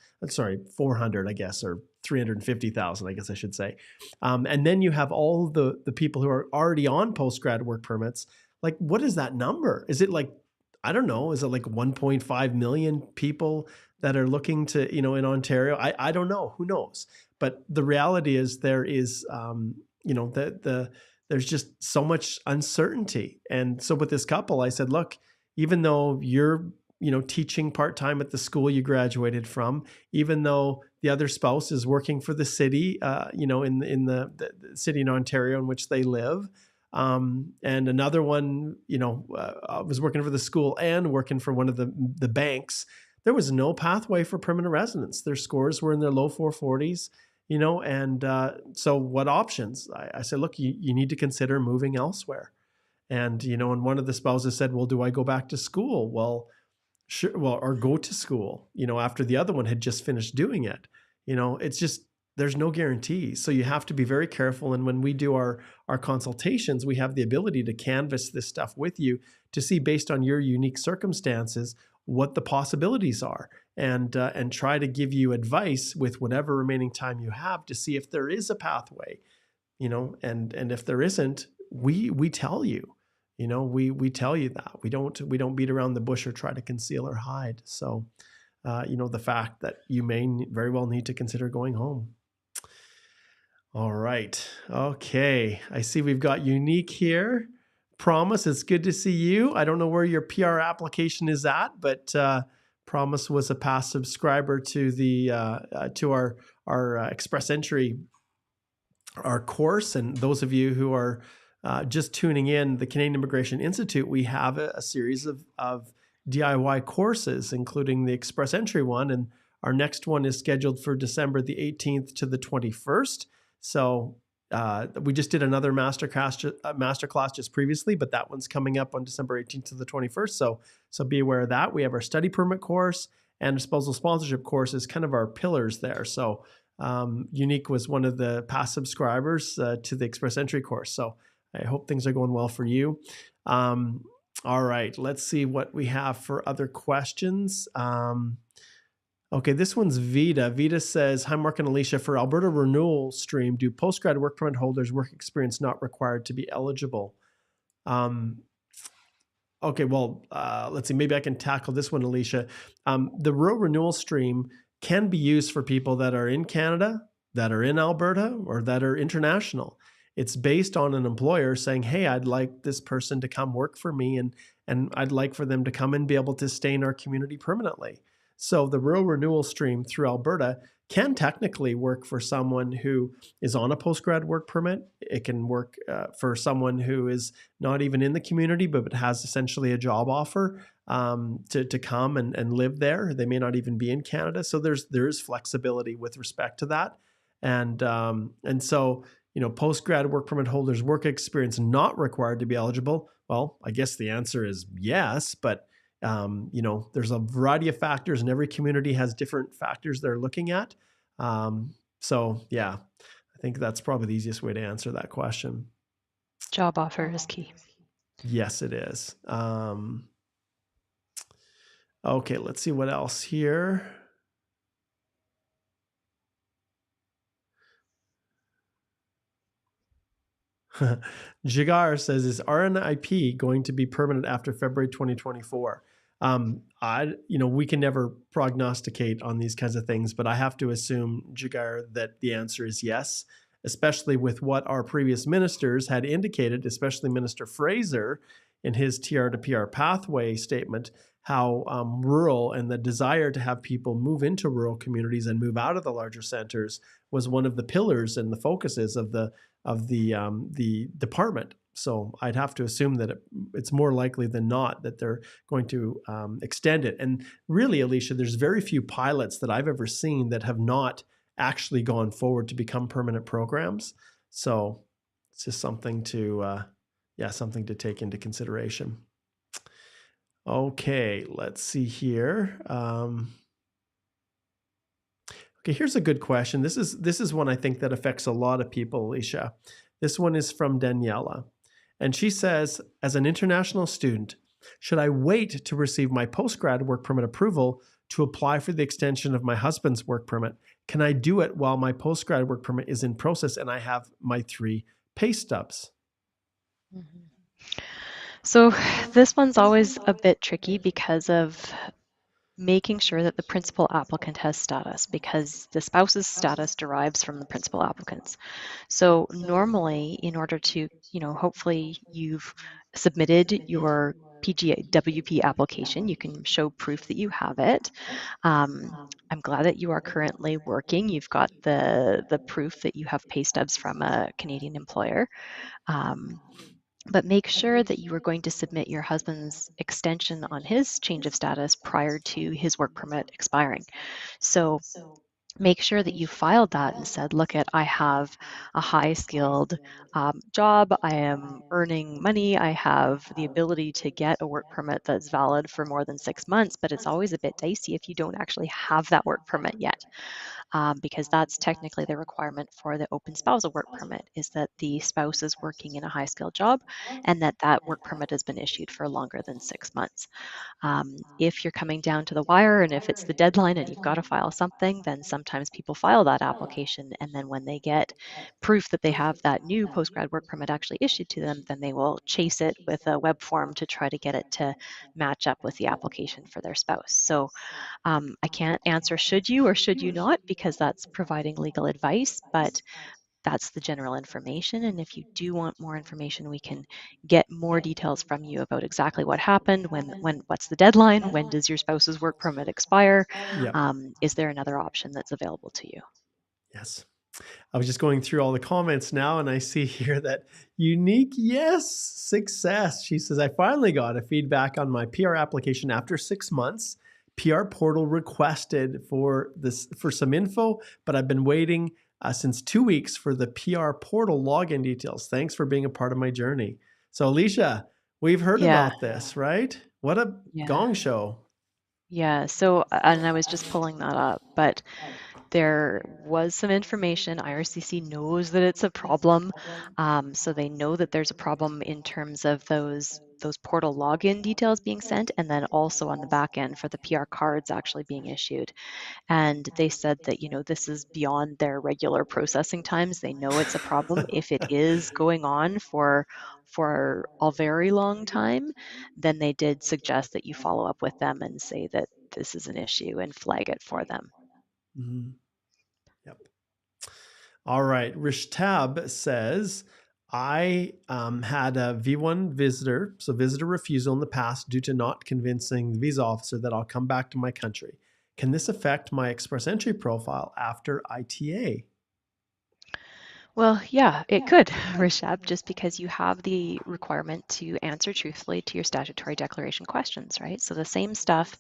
400, I guess, or 350,000, I guess I should say. And then you have all the people who are already on post-grad work permits. Like, what is that number? Is it like, I don't know, is it like 1.5 million people that are looking to, in Ontario? I don't know. Who knows? But the reality is there is, there's just so much uncertainty. And so with this couple, I said, look, even though you're, teaching part-time at the school you graduated from, even though the other spouse is working for the city, in the city in Ontario in which they live, and another one, was working for the school and working for one of the banks, there was no pathway for permanent residence. Their scores were in their low 440s, and so what options? I said, look, you need to consider moving elsewhere. And, and one of the spouses said, well, do I go back to school? Well, sure. Well, or go to school, after the other one had just finished doing it. It's just, there's no guarantees. So you have to be very careful. And when we do our consultations, we have the ability to canvass this stuff with you to see, based on your unique circumstances, what the possibilities are, and try to give you advice with whatever remaining time you have to see if there is a pathway, and if there isn't, we tell you. We tell you that we don't beat around the bush or try to conceal or hide. So, the fact that you may very well need to consider going home. All right. Okay. I see we've got Unique here. Promise, it's good to see you. I don't know where your PR application is at, but Promise was a past subscriber to to our Express Entry, our course. And those of you who are just tuning in, the Canadian Immigration Institute, we have a series of DIY courses, including the Express Entry one. And our next one is scheduled for December the 18th to the 21st. So we just did another masterclass just previously, but that one's coming up on December 18th to the 21st. So be aware of that. We have our study permit course and disposal sponsorship course is kind of our pillars there. So Unique was one of the past subscribers to the Express Entry course. So I hope things are going well for you. All right, let's see what we have for other questions. Okay, this one's Vita. Vita says, hi, Mark and Alicia. For Alberta renewal stream, do postgrad work permit holders work experience not required to be eligible? Okay, well, let's see. Maybe I can tackle this one, Alicia. The rural renewal stream can be used for people that are in Canada, that are in Alberta, or that are international. It's based on an employer saying, hey, I'd like this person to come work for me, and I'd like for them to come and be able to stay in our community permanently. So the rural renewal stream through Alberta can technically work for someone who is on a postgrad work permit. It can work for someone who is not even in the community, but has essentially a job offer to come and live there. They may not even be in Canada. So there is flexibility with respect to that. And so, postgrad work permit holders work experience not required to be eligible. Well, I guess the answer is yes, but there's a variety of factors and every community has different factors they're looking at. So yeah, I think that's probably the easiest way to answer that question. Job offer is key. Yes, it is. Okay, let's see what else here. Jigar says, is RNIP going to be permanent after February 2024? We can never prognosticate on these kinds of things, but I have to assume, Jigar, that the answer is yes, especially with what our previous ministers had indicated, especially Minister Fraser in his TR to PR pathway statement, how rural and the desire to have people move into rural communities and move out of the larger centers was one of the pillars and the focuses of the department. So I'd have to assume that it's more likely than not that they're going to extend it. And really, Alicia, there's very few pilots that I've ever seen that have not actually gone forward to become permanent programs. So it's just something to take into consideration. Okay, let's see here. Okay, here's a good question. This is one I think that affects a lot of people, Alicia. This one is from Daniela. And she says, as an international student, should I wait to receive my postgrad work permit approval to apply for the extension of my husband's work permit? Can I do it while my postgrad work permit is in process and I have my 3 pay stubs? Mm-hmm. So this one's always a bit tricky because of making sure that the principal applicant has status, because the spouse's status derives from the principal applicants. So normally, in order to, hopefully you've submitted your PGWP application, you can show proof that you have it. I'm glad that you are currently working. You've got the proof that you have pay stubs from a Canadian employer. But make sure that you are going to submit your husband's extension on his change of status prior to his work permit expiring. So make sure that you filed that and said, look, I have a high skilled job, I am earning money, I have the ability to get a work permit that's valid for more than 6 months, but it's always a bit dicey if you don't actually have that work permit yet. Because that's technically the requirement for the open spousal work permit, is that the spouse is working in a high skilled job and that work permit has been issued for longer than 6 months. If you're coming down to the wire and if it's the deadline and you've got to file something, then sometimes people file that application, and then when they get proof that they have that new postgrad work permit actually issued to them, then they will chase it with a web form to try to get it to match up with the application for their spouse. So I can't answer should you or should you not, because that's providing legal advice, but that's the general information. And if you do want more information, we can get more details from you about exactly what happened, what's the deadline, when does your spouse's work permit expire, is there another option that's available to you? Yes. I was just going through all the comments now, and I see here that Unique, yes, success. She says, I finally got a feedback on my PR application after 6 months. PR portal requested for some info, but I've been waiting since 2 weeks for the PR portal login details. Thanks for being a part of my journey. So, Alicia, we've heard Yeah, about this, right? What a yeah, gong show. yeah. So, and I was just pulling that up, but there was some information. IRCC knows that it's a problem, so they know that there's a problem in terms of those portal login details being sent, and then also on the back end for the PR cards actually being issued. And they said that, this is beyond their regular processing times. They know it's a problem. If it is going on for a very long time, then they did suggest that you follow up with them and say that this is an issue and flag it for them. Mhm. Yep. All right. Rishtab says, I had a V1 visitor, so visitor refusal in the past due to not convincing the visa officer that I'll come back to my country. Can this affect my express entry profile after ITA? Well, yeah, it could, Rishabh, just because you have the requirement to answer truthfully to your statutory declaration questions, right? So the same stuff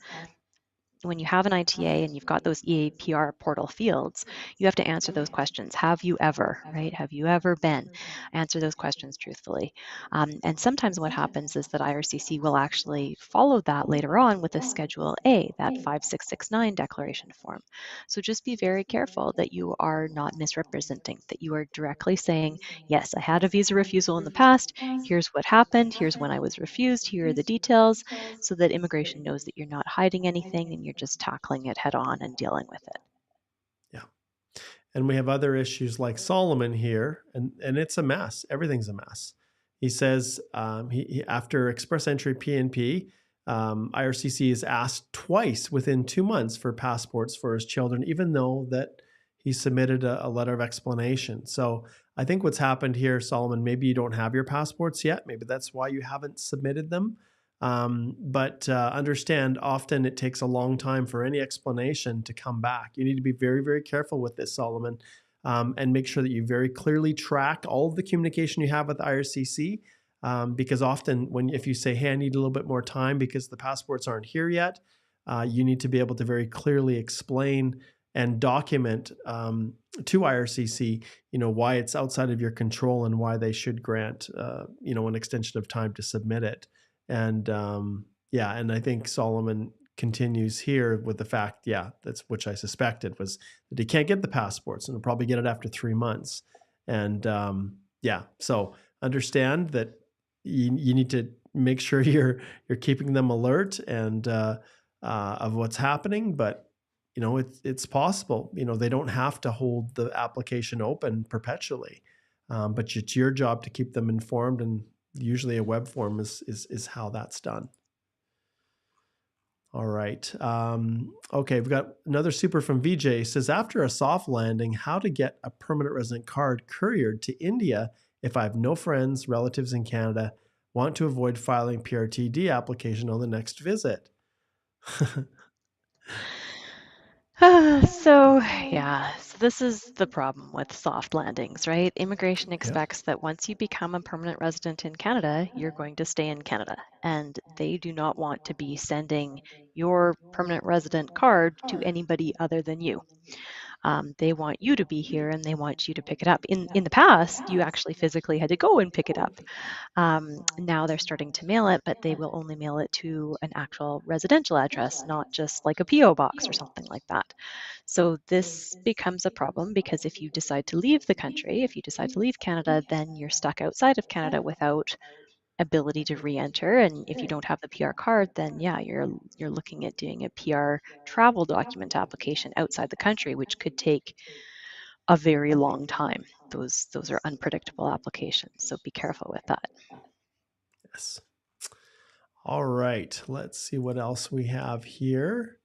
when you have an ITA and you've got those EAPR portal fields, you have to answer those questions. Have you ever, right? Have you ever been? Answer those questions truthfully. And sometimes what happens is that IRCC will actually follow that later on with a Schedule A, that 5669 declaration form. So just be very careful that you are not misrepresenting, that you are directly saying, yes, I had a visa refusal in the past. Here's what happened. Here's when I was refused. Here are the details, so that immigration knows that you're not hiding anything and you're just tackling it head on and dealing with it. Yeah. And we have other issues like Solomon here, and it's a mess. Everything's a mess. He says he after express entry PNP, IRCC is asked twice within 2 months for passports for his children, even though that he submitted a letter of explanation. So I think what's happened here, Solomon, maybe you don't have your passports yet. Maybe that's why you haven't submitted them. But understand, often it takes a long time for any explanation to come back. You need to be very, very careful with this, Solomon, and make sure that you very clearly track all of the communication you have with IRCC. Because often, if you say, "Hey, I need a little bit more time because the passports aren't here yet," you need to be able to very clearly explain and document to IRCC, why it's outside of your control and why they should grant, an extension of time to submit it. And and I think Solomon continues here with the fact, that's which I suspected was that he can't get the passports and he'll probably get it after 3 months. And so understand that you need to make sure you're keeping them alert and of what's happening. But it's possible. They don't have to hold the application open perpetually, but it's your job to keep them informed, and usually a web form is how that's done. All right. Okay, we've got another super from VJ. Says, after a soft landing, how to get a permanent resident card couriered to India if I have no friends, relatives in Canada, want to avoid filing PRTD application on the next visit. So this is the problem with soft landings, right? Immigration expects that once you become a permanent resident in Canada, you're going to stay in Canada, and they do not want to be sending your permanent resident card to anybody other than you. They want you to be here and they want you to pick it up. In the past, you actually physically had to go and pick it up. Now they're starting to mail it, but they will only mail it to an actual residential address, not just like a PO box or something like that. So this becomes a problem because if you decide to leave the country, if you decide to leave Canada, then you're stuck outside of Canada without ability to re-enter. And if you don't have the PR card, then you're looking at doing a PR travel document application outside the country, which could take a very long time. Those are unpredictable applications, so be careful with that. Yes. All right. Let's see what else we have here.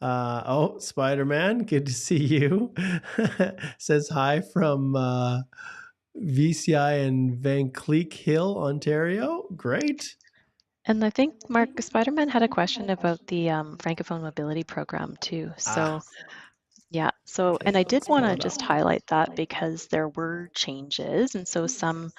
Spider-Man, good to see you. Says hi from VCI in Van Cleek Hill, Ontario. Great. And I think Mark Spider-Man had a question about the Frankophone Mobility program too. So Yeah. So, Okay, and I did let's want pull to it up. just highlight that because there were changes. And so some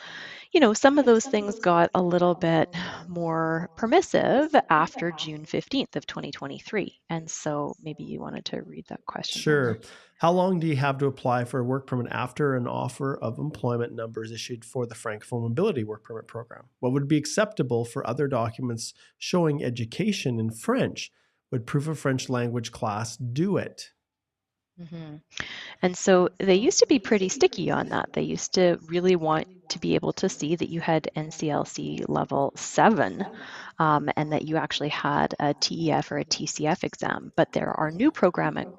of those things got a little bit more permissive after June 15th of 2023. And so maybe you wanted to read that question, Mark. Sure. How long do you have to apply for a work permit after an offer of employment number is issued for the Frankophone Mobility Work Permit Program? What would be acceptable for other documents showing education in French? Would proof of French language class do it? Mhm. And so they used to be pretty sticky on that. They used to really want to be able to see that you had NCLC level 7 and that you actually had a TEF or a TCF exam. But there are new program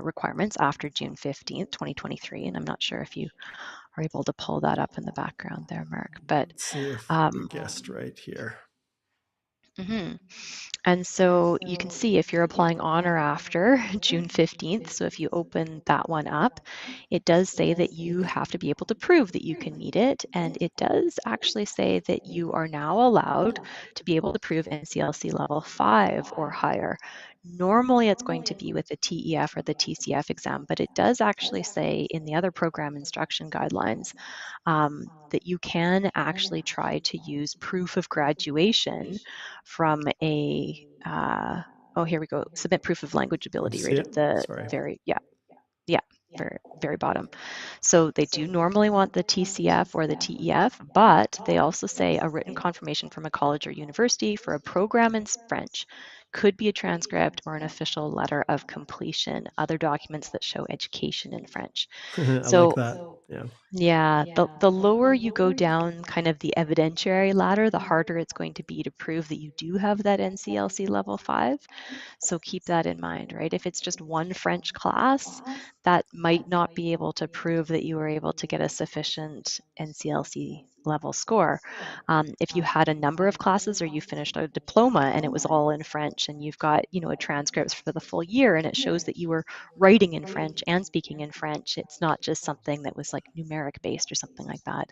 requirements after June 15th, 2023. And I'm not sure if you are able to pull that up in the background there, Mark. But Let's see if we um, guessed right here. mhm. And so you can see if you're applying on or after June 15th, so if you open that one up, it does say that you have to be able to prove that you can meet it. And it does actually say that you are now allowed to be able to prove NCLC level 5 or higher. Normally, it's going to be with the TEF or the TCF exam, but it does actually say in the other program instruction guidelines that you can actually try to use proof of graduation from oh, here we go, submit proof of language You ability see right at it? the Sorry. very, yeah, very bottom. So they do normally want the TCF or the TEF, but they also say a written confirmation from a college or university for a program in French could be a transcript or an official letter of completion, other documents that show education in French. I like So that. Yeah. yeah, the lower you go down kind of the evidentiary ladder, the harder it's going to be to prove that you do have that NCLC level 5. So keep that in mind, right? If it's just one French class, that might not be able to prove that you were able to get a sufficient NCLC level score. If you had a number of classes or you finished a diploma and it was all in French and you've got, a transcript for the full year and it shows that you were writing in French and speaking in French, it's not just something that was like numeric based or something like that,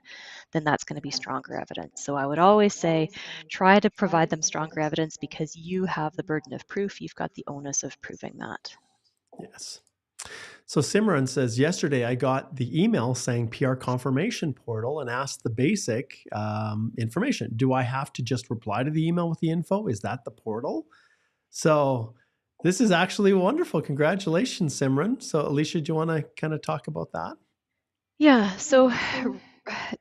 then that's going to be stronger evidence. So I would always say try to provide them stronger evidence because you have the burden of proof. You've got the onus of proving that. Yes. So Simran says, yesterday I got the email saying PR confirmation portal and asked the basic information. Do I have to just reply to the email with the info? Is that the portal? So this is actually wonderful. Congratulations, Simran. So Alicia, do you want to kind of talk about that? Yeah, so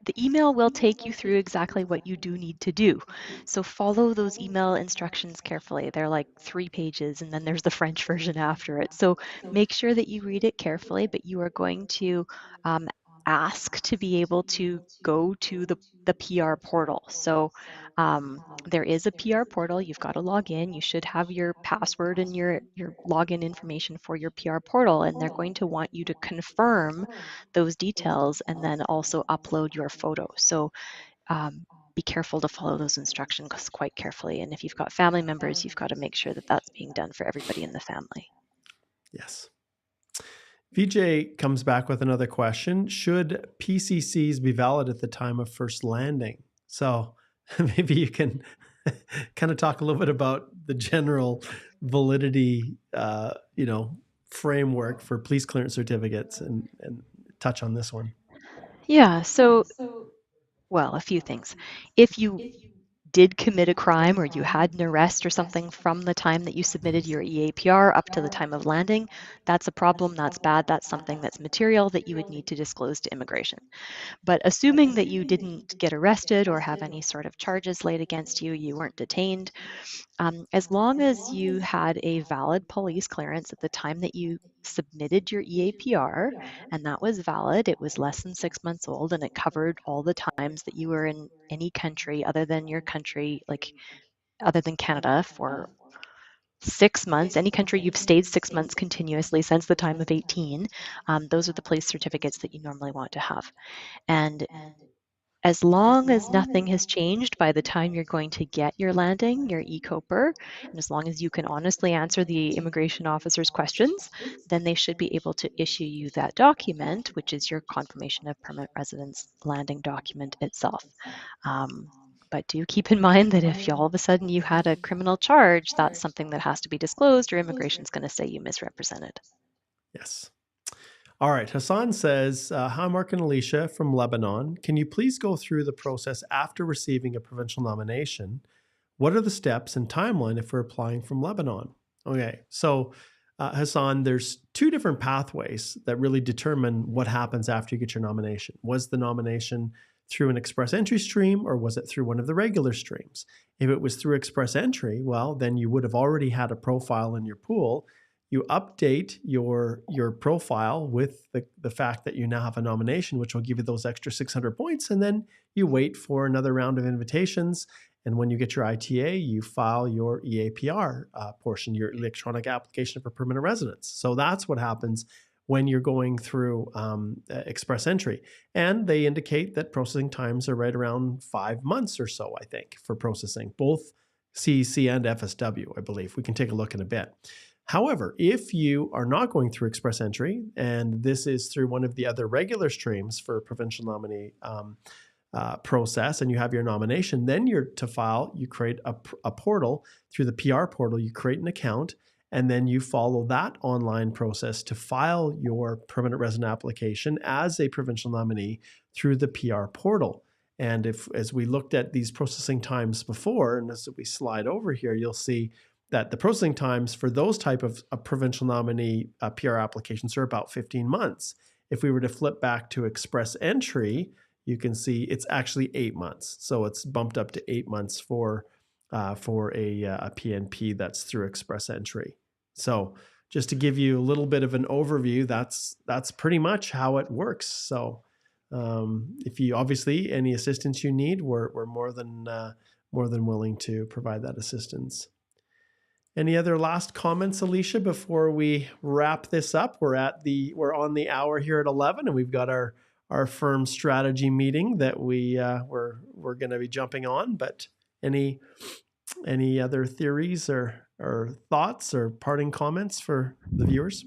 the email will take you through exactly what you do need to do. So follow those email instructions carefully. They're like 3 pages, and then there's the French version after it. So make sure that you read it carefully, but you are going to um, ask to be able to go to the PR portal. So there is a PR portal. You've got to log in. You should have your password and your login information for your PR portal, and they're going to want you to confirm those details and then also upload your photo. So be careful to follow those instructions quite carefully. And if you've got family members, you've got to make sure that that's being done for everybody in the family. Yes. VJ comes back with another question. Should PCCs be valid at the time of first landing? So maybe you can kind of talk a little bit about the general validity, framework for police clearance certificates and touch on this one. Yeah, so, well, a few things. If you did commit a crime or you had an arrest or something from the time that you submitted your EAPR up to the time of landing, that's a problem, that's bad, that's something that's material that you would need to disclose to immigration. But assuming that you didn't get arrested or have any sort of charges laid against you, you weren't detained, as long as you had a valid police clearance at the time that you submitted your EAPR, and that was valid, it was less than 6 months old, and it covered all the times that you were in any country other than your country, like other than Canada, for 6 months, any country you've stayed 6 months continuously since the time of 18, those are the police certificates that you normally want to have. And as long as nothing has changed by the time you're going to get your landing, your ECOPR, and as long as you can honestly answer the immigration officer's questions, then they should be able to issue you that document, which is your confirmation of permanent residence landing document itself. But do keep in mind that if all of a sudden you had a criminal charge, that's something that has to be disclosed or immigration's going to say you misrepresented. Yes. All right. Hassan says, hi, Mark and Alicia from Lebanon. Can you please go through the process after receiving a provincial nomination? What are the steps and timeline if we're applying from Lebanon? Okay. So, Hassan, there's two different pathways that really determine what happens after you get your nomination. Was the nomination through an express entry stream, or was it through one of the regular streams? If it was through express entry, well, then you would have already had a profile in your pool. You update your profile with the fact that you now have a nomination, which will give you those extra 600 points. And then you wait for another round of invitations. And when you get your ITA, you file your EAPR portion, your electronic application for permanent residence. So that's what happens when you're going through express entry. And they indicate that processing times are right around 5 months or so, I think, for processing, both CEC and FSW, I believe. We can take a look in a bit. However, if you are not going through express entry, and this is through one of the other regular streams for provincial nominee process, and you have your nomination, then you're to file, you create a portal through the PR portal, you create an account, and then you follow that online process to file your permanent resident application as a provincial nominee through the PR portal. And as we looked at these processing times before, and as we slide over here, you'll see that the processing times for those type of provincial nominee PR applications are about 15 months. If we were to flip back to express entry, you can see it's actually 8 months. So it's bumped up to 8 months for a PNP that's through express entry. So just to give you a little bit of an overview, that's pretty much how it works. So if you obviously any assistance you need, we're more than willing to provide that assistance. Any other last comments, Alicia, before we wrap this up? We're on the hour here at 11, and we've got our firm strategy meeting that we're going to be jumping on. But any other theories or thoughts or parting comments for the viewers?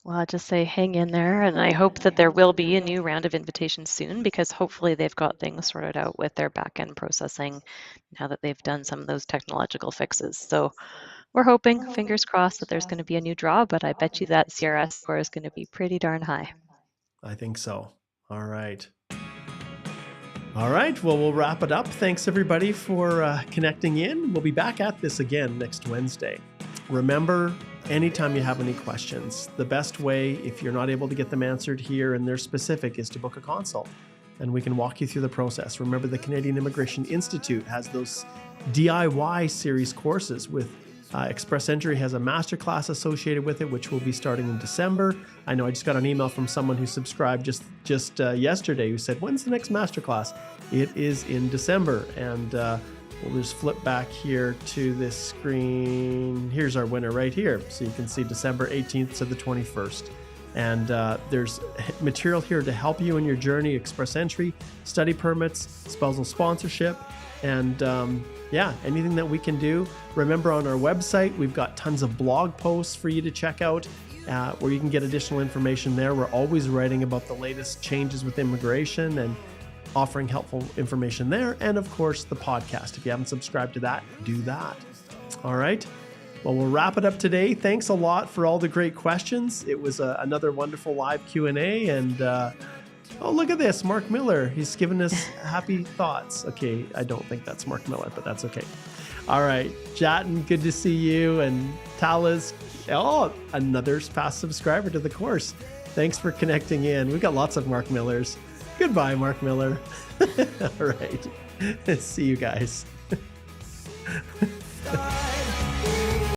Well, I'll just say hang in there, and I hope that there will be a new round of invitations soon, because hopefully they've got things sorted out with their back-end processing now that they've done some of those technological fixes. So we're hoping, fingers crossed, that there's going to be a new draw, but I bet you that CRS score is going to be pretty darn high. I think so. All right. All right. Well, we'll wrap it up. Thanks, everybody, for connecting in. We'll be back at this again next Wednesday. Remember, anytime you have any questions, the best way, if you're not able to get them answered here and they're specific, is to book a consult, and we can walk you through the process. Remember, the Canadian Immigration Institute has those DIY series courses with Express Entry has a masterclass associated with it, which will be starting in December. I know I just got an email from someone who subscribed just yesterday who said, when's the next masterclass? It is in December. And we'll just flip back here to this screen. Here's our winner right here. So you can see December 18th to the 21st. And there's material here to help you in your journey: Express Entry, study permits, spousal sponsorship, and anything that we can do. Remember, on our website, we've got tons of blog posts for you to check out where you can get additional information there. We're always writing about the latest changes with immigration and offering helpful information there. And of course, the podcast. If you haven't subscribed to that, do that. All right. Well, we'll wrap it up today. Thanks a lot for all the great questions. It was another wonderful live Q&A. And oh, look at this. Mark Miller. He's given us happy thoughts. Okay, I don't think that's Mark Miller, but that's okay. All right. Jatin, good to see you. And Talas, another past subscriber to the course. Thanks for connecting in. We've got lots of Mark Millers. Goodbye, Mark Miller. All right. See you guys.